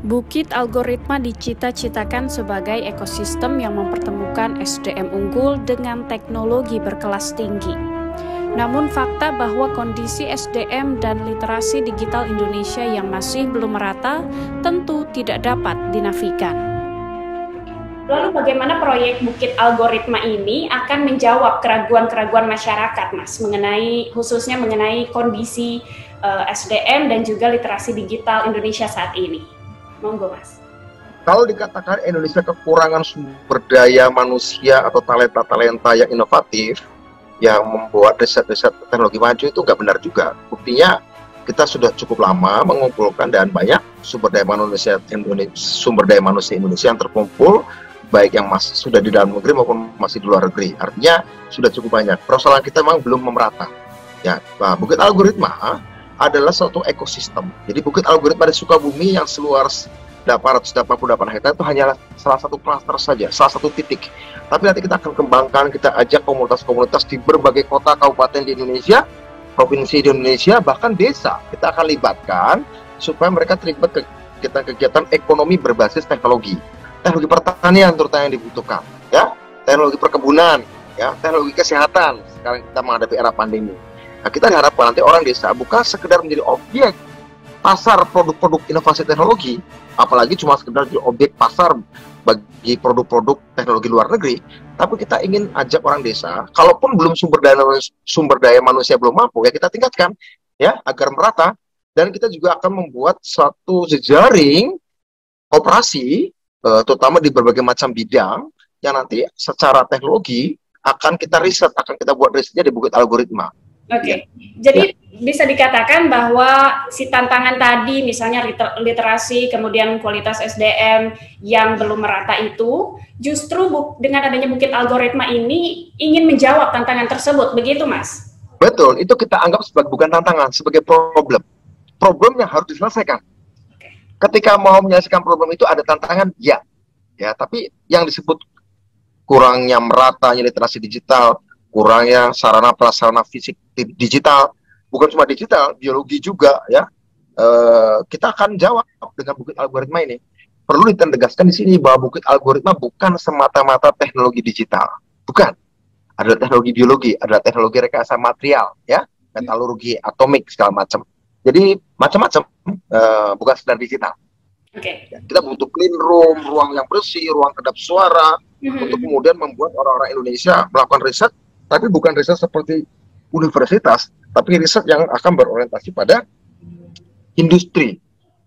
Bukit Algoritma dicita-citakan sebagai ekosistem yang mempertemukan SDM unggul dengan teknologi berkelas tinggi. Namun fakta bahwa kondisi SDM dan literasi digital Indonesia yang masih belum merata tentu tidak dapat dinafikan. Lalu bagaimana proyek Bukit Algoritma ini akan menjawab keraguan-keraguan masyarakat, Mas, khususnya mengenai kondisi SDM dan juga literasi digital Indonesia saat ini? Monggo, Mas. Kalau dikatakan Indonesia kekurangan sumber daya manusia atau talenta-talenta yang inovatif, yang membuat riset-riset teknologi maju, itu nggak benar juga. Buktinya kita sudah cukup lama mengumpulkan dan banyak sumber daya manusia Indonesia yang terkumpul, baik yang masih sudah di dalam negeri maupun masih di luar negeri. Artinya sudah cukup banyak. Persoalan kita memang belum merata. Ya, nah, Bukit Algoritma adalah suatu ekosistem. Jadi Bukit Algoritma di Sukabumi yang seluas 888 hektar itu hanyalah salah satu klaster saja, salah satu titik. Tapi nanti kita akan kembangkan, kita ajak komunitas-komunitas di berbagai kota, kabupaten di Indonesia, provinsi di Indonesia, bahkan desa. Kita akan libatkan supaya mereka terlibat kegiatan ekonomi berbasis teknologi. Teknologi pertanian terutama yang dibutuhkan, ya, teknologi perkebunan, ya, teknologi kesehatan. Sekarang kita menghadapi era pandemi. Nah, kita diharapkan nanti orang desa bukan sekedar menjadi objek pasar produk-produk inovasi teknologi, apalagi cuma sekedar jadi objek pasar bagi produk-produk teknologi luar negeri, tapi kita ingin ajak orang desa, kalaupun belum sumber daya manusia belum mampu, ya kita tingkatkan, ya, agar merata, dan kita juga akan membuat suatu jejaring operasi, terutama di berbagai macam bidang, yang nanti secara teknologi akan kita riset, akan kita buat risetnya di Bukit Algoritma. Oke, jadi bisa dikatakan bahwa si tantangan tadi, misalnya literasi, kemudian kualitas SDM yang belum merata itu, justru dengan adanya Bukit Algoritma ini ingin menjawab tantangan tersebut, begitu, Mas? Betul, itu kita anggap sebagai bukan tantangan, sebagai problem. Problem yang harus diselesaikan. Ketika mau menyelesaikan problem itu ada tantangan, ya, tapi yang disebut kurangnya meratanya literasi digital, kurangnya sarana prasarana fisik digital, bukan cuma digital, biologi juga, ya. Kita akan jawab dengan Bukit Algoritma ini. Perlu ditegaskan di sini bahwa Bukit Algoritma bukan semata-mata teknologi digital, bukan. Ada teknologi biologi, ada teknologi rekayasa material, ya, metalurgi, atomik, segala macam. Jadi macam-macam, bukan sekedar digital. Kita butuh clean room, ruang yang bersih, ruang kedap suara, untuk kemudian membuat orang-orang Indonesia melakukan riset, tapi bukan riset seperti universitas, tapi riset yang akan berorientasi pada industri,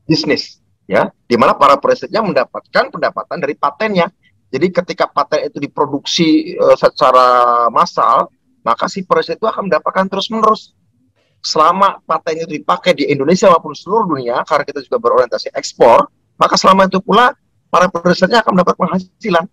bisnis, ya, di mana para perisetnya mendapatkan pendapatan dari patennya. Jadi ketika paten itu diproduksi secara massal, maka si periset itu akan mendapatkan terus-menerus. Selama paten itu dipakai di Indonesia maupun seluruh dunia, karena kita juga berorientasi ekspor, maka selama itu pula para perisetnya akan mendapat penghasilan.